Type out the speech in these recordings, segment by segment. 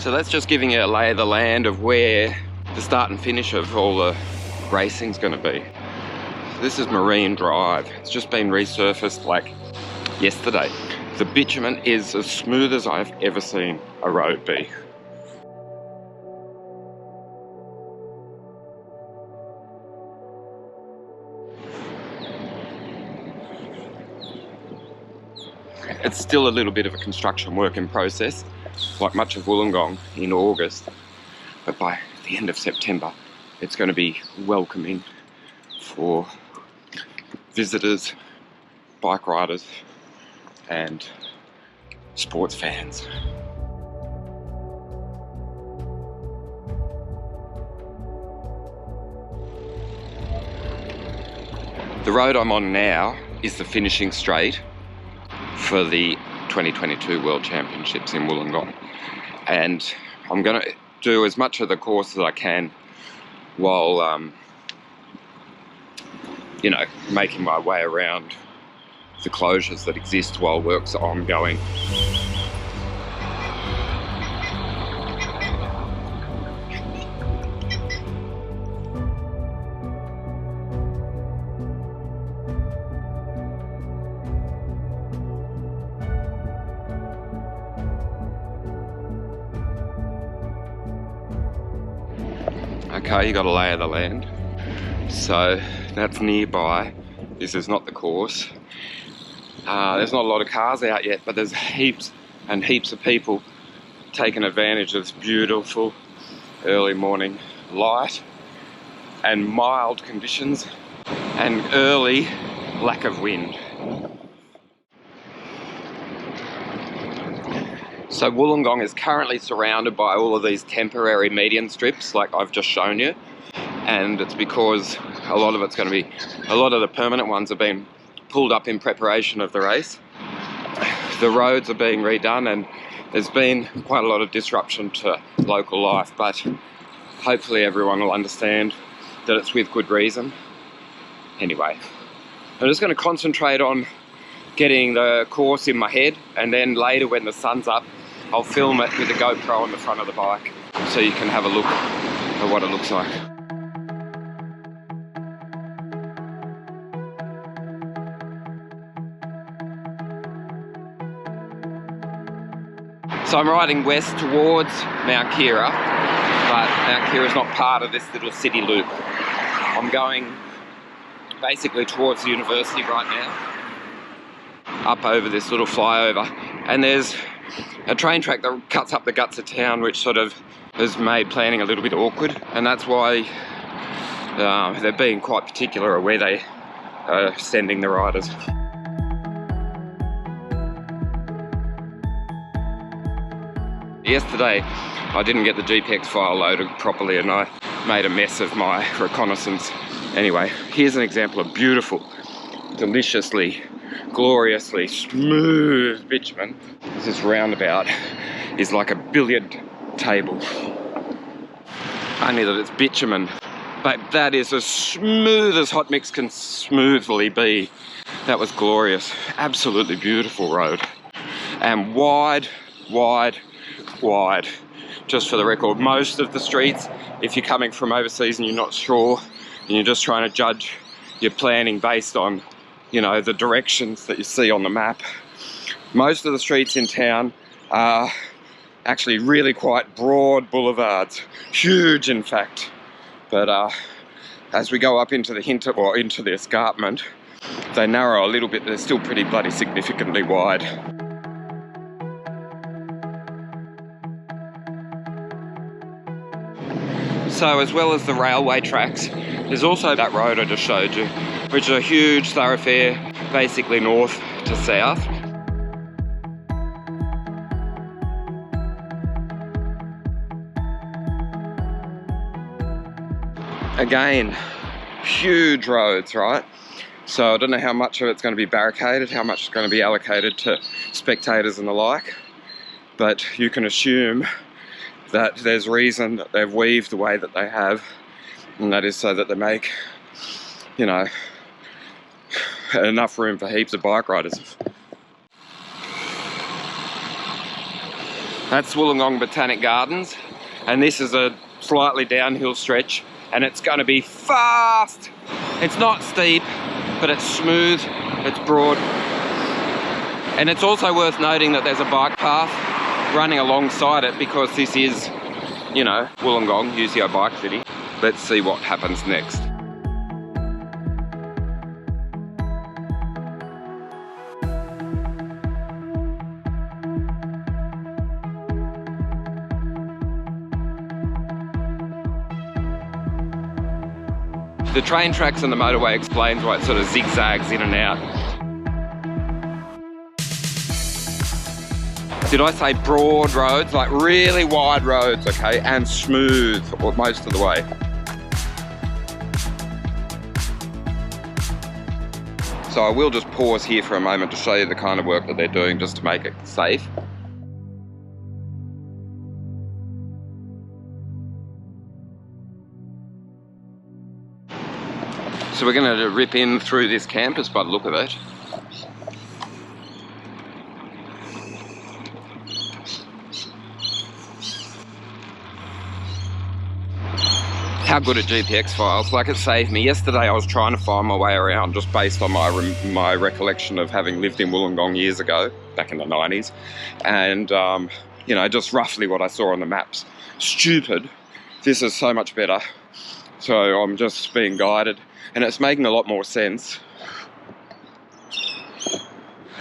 So that's just giving you a lay of the land of where the start and finish of all the racing's going to be. This is Marine Drive. It's just been resurfaced like yesterday. The bitumen is as smooth as I've ever seen a road be. It's still a little bit of a construction work in process, like much of Wollongong in August, but by the end of September it's going to be welcoming for visitors, bike riders and sports fans. The road I'm on now is the finishing straight for the 2022 World Championships in Wollongong, and I'm going to do as much of the course as I can while you know, making my way around the closures that exist while works are ongoing. Okay, you got a lay of the land. So that's nearby. This is not the course. There's not a lot of cars out yet, but there's heaps and heaps of people taking advantage of this beautiful early morning light and mild conditions and early lack of wind. So Wollongong is currently surrounded by all of these temporary median strips like I've just shown you, and it's because a lot of the permanent ones have been pulled up in preparation of the race. The roads are being redone and there's been quite a lot of disruption to local life, but hopefully everyone will understand that it's with good reason. Anyway, I'm just going to concentrate on getting the course in my head, and then later when the sun's up I'll film it with the GoPro on the front of the bike so you can have a look at what it looks like. So I'm riding west towards Mount Keira, but Mount Keira is not part of this little city loop. I'm going basically towards the university right now, up over this little flyover, and there's a train track that cuts up the guts of town, which sort of has made planning a little bit awkward, and that's why they're being quite particular of where they are sending the riders. Yesterday I didn't get the GPX file loaded properly and I made a mess of my reconnaissance. Anyway, here's an example of beautiful, deliciously, gloriously smooth bitumen. This roundabout is like a billiard table, only that it's bitumen, but that is as smooth as hot mix can smoothly be. That was glorious, absolutely beautiful road, and wide. Just for the record, most of the streets, if you're coming from overseas and you're not sure and you're just trying to judge your planning based on, you know, the directions that you see on the map, most of the streets in town are actually really quite broad boulevards, huge in fact, but as we go up into the escarpment, they narrow a little bit. They're still pretty bloody significantly wide. So as well as the railway tracks, there's also that road I just showed you, which is a huge thoroughfare, basically north to south. Again, huge roads, right? So I don't know how much of it's going to be barricaded, how much is going to be allocated to spectators and the like, but you can assume that there's reason that they've weaved the way that they have, and that is so that they make, you know, enough room for heaps of bike riders. That's Wollongong Botanic Gardens, and this is a slightly downhill stretch, and it's going to be fast. It's not steep, but it's smooth, it's broad. And it's also worth noting that there's a bike path running alongside it, because this is, you know, Wollongong, UCI Bike City. Let's see what happens next. The train tracks and the motorway explains why it sort of zigzags in and out. Did I say broad roads? Like really wide roads, okay, and smooth most of the way. So I will just pause here for a moment to show you the kind of work that they're doing just to make it safe. So we're going to rip in through this campus by the look of it. How good are GPX files? Like, it saved me. Yesterday I was trying to find my way around just based on my recollection of having lived in Wollongong years ago, back in the 90s. And, you know, just roughly what I saw on the maps. Stupid. This is so much better. So I'm just being guided. And it's making a lot more sense.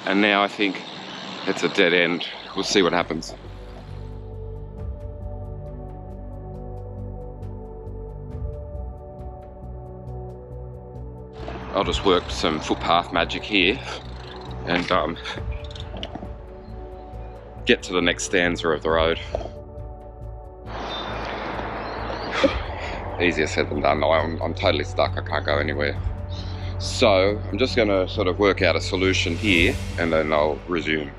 And now I think it's a dead end. We'll see what happens. I'll just work some footpath magic here and get to the next stanza of the road. Easier said than done. I'm totally stuck. I can't go anywhere. So I'm just going to sort of work out a solution here and then I'll resume.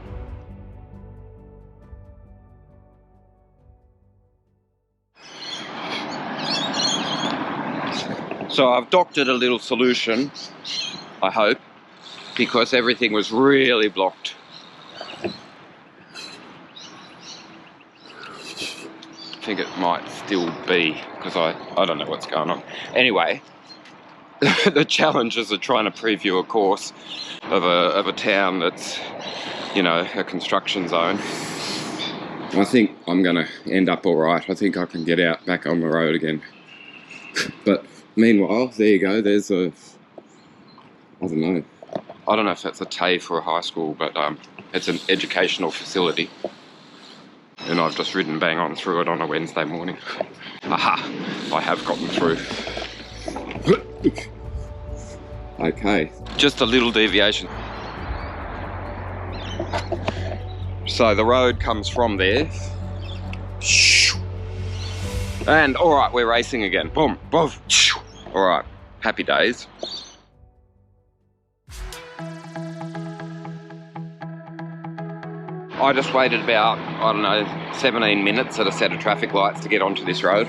So I've doctored a little solution, I hope, because everything was really blocked. I think it might still be, because I don't know what's going on. Anyway, the challenges are trying to preview a course of a town that's, you know, a construction zone. I think I'm going to end up all right. I think I can get out back on the road again. But meanwhile, there you go. There's a, I don't know if that's a TAFE or a high school, but it's an educational facility. And I've just ridden bang on through it on a Wednesday morning. Aha, I have gotten through. Okay, just a little deviation. So the road comes from there. And all right, we're racing again. Boom, boom. All right, happy days. I just waited about, I don't know, 17 minutes at a set of traffic lights to get onto this road.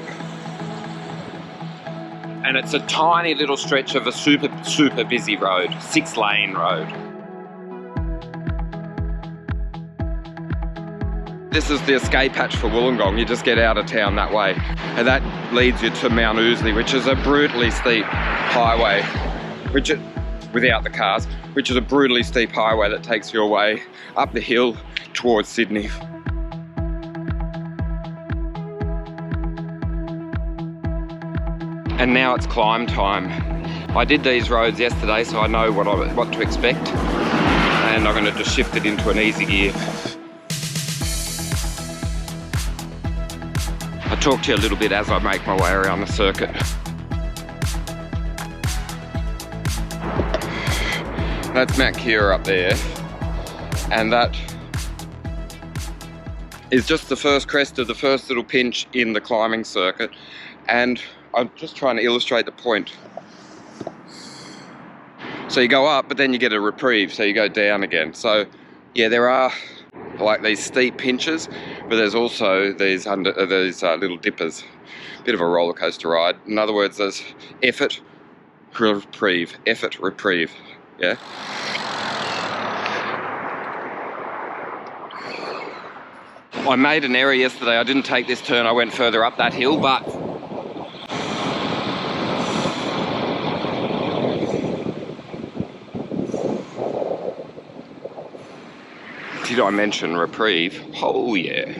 And it's a tiny little stretch of a super busy road, 6-lane road. This is the escape hatch for Wollongong. You just get out of town that way. And that leads you to Mount Ousley, which is a brutally steep highway, without the cars, which is a brutally steep highway that takes you away up the hill towards Sydney. And now it's climb time. I did these roads yesterday, so I know what to expect. And I'm going to just shift it into an easy gear. I'll talk to you a little bit as I make my way around the circuit. That's Mount Keira up there. And that is just the first crest of the first little pinch in the climbing circuit. And I'm just trying to illustrate the point. So you go up, but then you get a reprieve, so you go down again. So yeah, there are like these steep pinches, but there's also these little dippers. Bit of a roller coaster ride. In other words, there's effort, reprieve, effort, reprieve. Yeah. I made an error yesterday. I didn't take this turn. I went further up that hill, but did I mention reprieve? Oh yeah.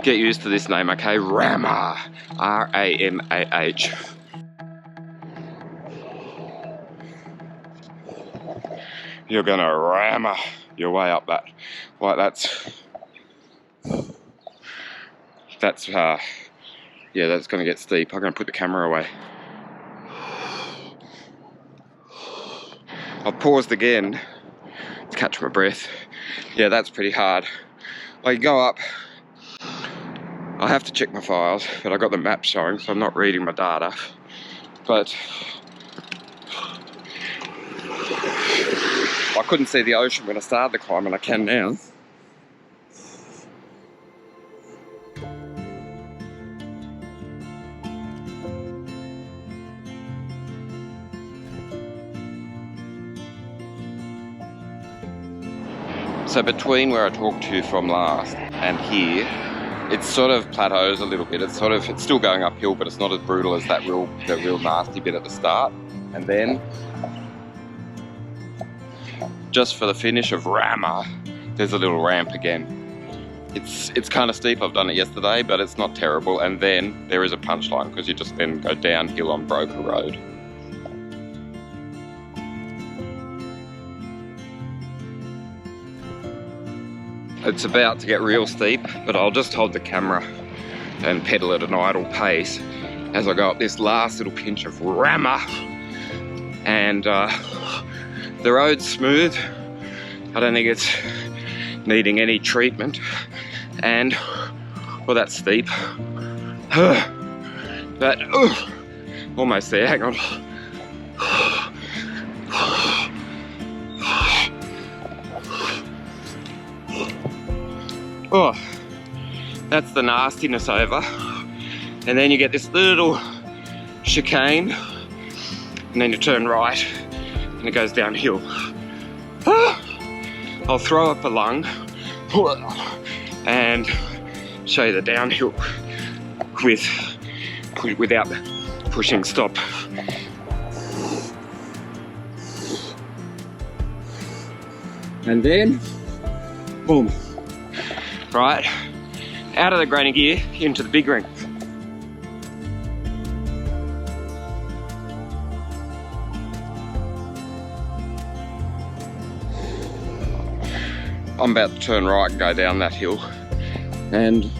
Get used to this name, okay? Ramah. R-A-M-A-H. You're gonna rammer your way up that. Like yeah, that's gonna get steep. I'm gonna put the camera away. I've paused again to catch my breath. Yeah, that's pretty hard. Like, you go up, I have to check my files, but I got the map showing, so I'm not reading my data. But I couldn't see the ocean when I started the climb, and I can now. So between where I talked to you from last and here, it sort of plateaus a little bit. It's still going uphill, but it's not as brutal as the real nasty bit at the start. And then, just for the finish of Ramah, there's a little ramp again. It's kind of steep. I've done it yesterday, but it's not terrible. And then there is a punchline, because you just then go downhill on Broker Road. It's about to get real steep, but I'll just hold the camera and pedal at an idle pace as I go up this last little pinch of Ramah. And the road's smooth. I don't think it's needing any treatment. And, well, that's steep. But, almost there, hang on. Oh, that's the nastiness over. And then you get this little chicane, and then you turn right, and it goes downhill. I'll throw up a lung and show you the downhill without pushing stop. And then, boom. Right, out of the granny gear into the big ring. I'm about to turn right and go down that hill. And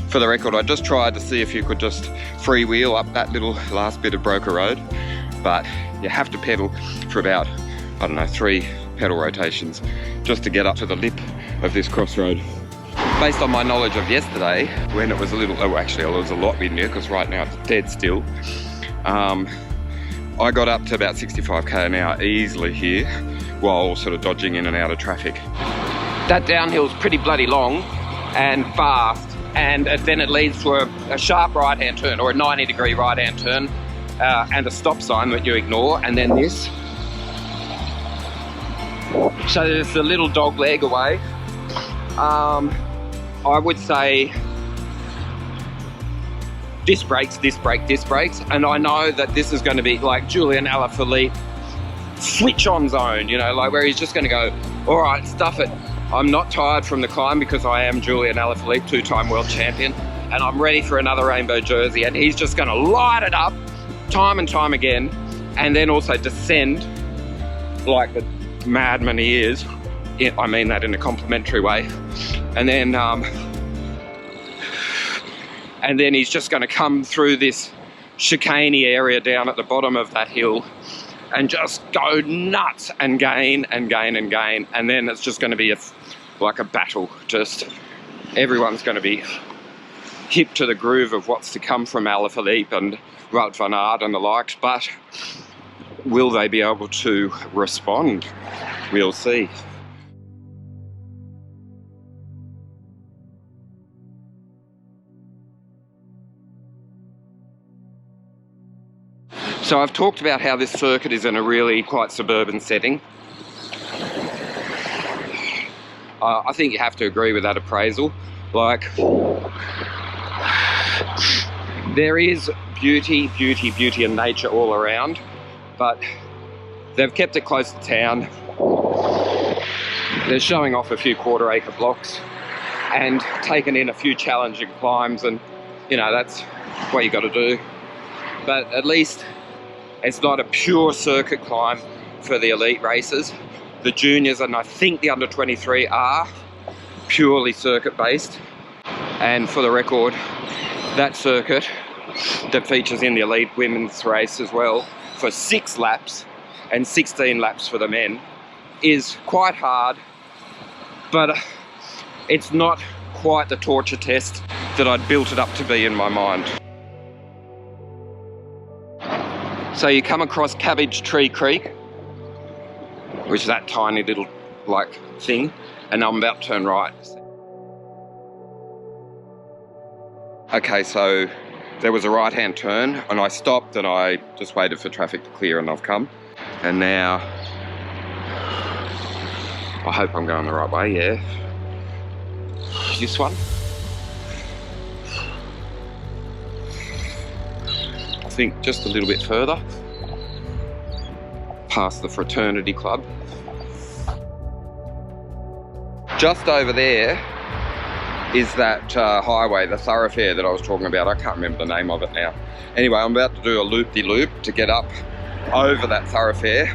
for the record, I just tried to see if you could just freewheel up that little last bit of Broker Road, but you have to pedal for about, I don't know, 3 pedal rotations just to get up to the lip of this crossroad. Based on my knowledge of yesterday, when it was a little, oh actually it was a lot windier, because right now it's dead still, I got up to about 65k an hour easily here, while sort of dodging in and out of traffic. That downhill's pretty bloody long and fast, and then it leads to a sharp right-hand turn, or a 90-degree right-hand turn, and a stop sign that you ignore, and then this. So there's a little dog leg away. I would say disc brakes, and I know that this is going to be like Julian Alaphilippe switch on zone, you know, like where he's just going to go, all right, stuff it. I'm not tired from the climb because I am Julian Alaphilippe, 2-time world champion, and I'm ready for another rainbow jersey, and he's just going to light it up time and time again, and then also descend like the madman he is. I mean that in a complimentary way. And then he's just going to come through this chicaney area down at the bottom of that hill and just go nuts and gain and gain and gain. And then it's just going to be like a battle. Just everyone's going to be hip to the groove of what's to come from Alaphilippe and Wout van Aert and the likes. But will they be able to respond? We'll see. So I've talked about how this circuit is in a really quite suburban setting. I think you have to agree with that appraisal. Like, there is beauty in nature all around, but they've kept it close to town. They're showing off a few quarter-acre blocks and taken in a few challenging climbs, and you know, that's what you got to do. But at least it's not a pure circuit climb for the elite races. The juniors and I think the under 23 are purely circuit based. And for the record, that circuit that features in the elite women's race as well for 6 laps and 16 laps for the men is quite hard, but it's not quite the torture test that I'd built it up to be in my mind. So you come across Cabbage Tree Creek, which is that tiny little like thing, and I'm about to turn right. Okay, so there was a right-hand turn and I stopped and I just waited for traffic to clear, and I've come. And now, I hope I'm going the right way, yeah. This one. I think just a little bit further, past the fraternity club. Just over there is that highway, the thoroughfare that I was talking about. I can't remember the name of it now. Anyway, I'm about to do a loop-de-loop to get up over that thoroughfare.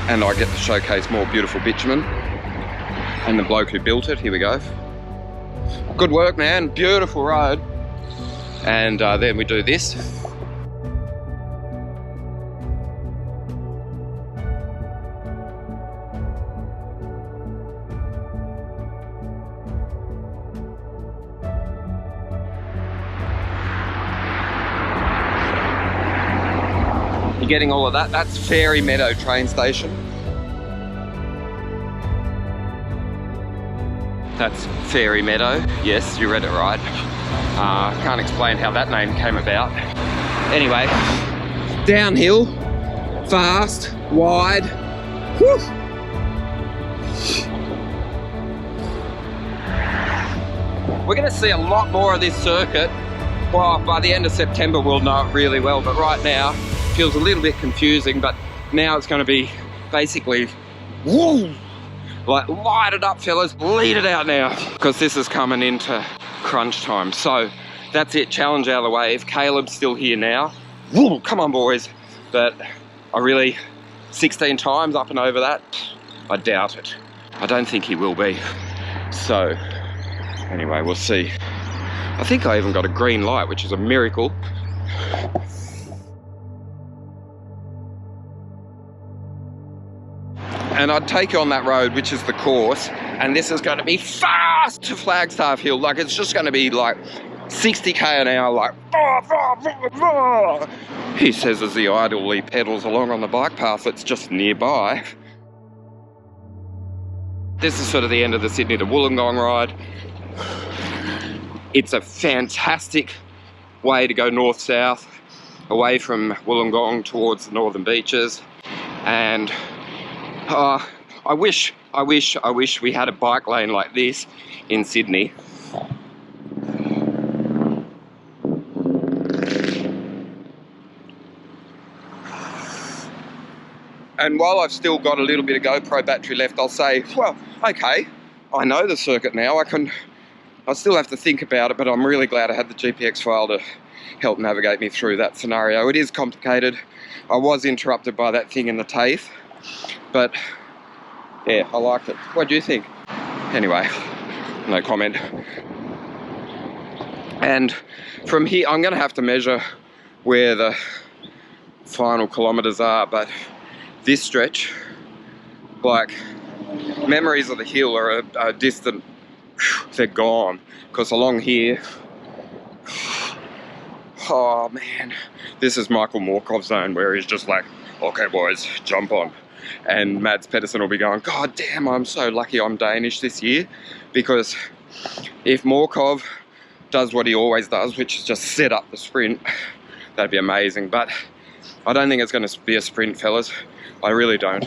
And I get to showcase more beautiful bitumen and the bloke who built it. Here we go. Good work, man. Beautiful road. And then we do this. You're getting all of that. That's Fairy Meadow train station. That's Fairy Meadow. Yes, you read it right. Can't explain how that name came about. Anyway, downhill, fast, wide. Whew. We're going to see a lot more of this circuit. Well, by the end of September we'll know it really well, but right now it feels a little bit confusing. But now it's going to be basically, woo, like, light it up, fellas, lead it out now, because this is coming into crunch time. So that's it, challenge out of the way. If Caleb's still here now, woo, come on boys. But I really, 16 times up and over that, I doubt it. I don't think he will be. So anyway, we'll see. I think I even got a green light, which is a miracle. And I'd take you on that road, which is the course, and this is going to be fast to Flagstaff Hill. Like, it's just going to be like 60k an hour, like, he says as he idly pedals along on the bike path that's just nearby. This is sort of the end of the Sydney to Wollongong ride. It's a fantastic way to go north-south, away from Wollongong towards the northern beaches. And I wish we had a bike lane like this in Sydney. And while I've still got a little bit of GoPro battery left, I'll say, well, okay, I know the circuit now. I still have to think about it, but I'm really glad I had the GPX file to help navigate me through that scenario. It is complicated. I was interrupted by that thing in the TAFE, but yeah, I liked it. What do you think? Anyway, no comment. And from here, I'm gonna have to measure where the final kilometers are, but this stretch, like, memories of the hill are distant. They're gone, because along here, oh man, this is Michael Morkov's zone, where he's just like, okay boys, jump on. And Mads Pedersen will be going, God damn, I'm so lucky I'm Danish this year, because if Morkov does what he always does, which is just set up the sprint, that'd be amazing. But I don't think it's going to be a sprint, fellas. I really don't.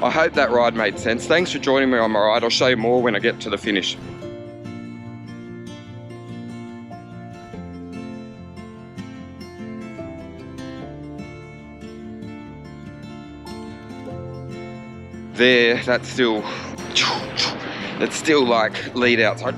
I hope that ride made sense. Thanks for joining me on my ride. I'll show you more when I get to the finish. There, that's still like lead outside.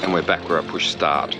And we're back where I push start.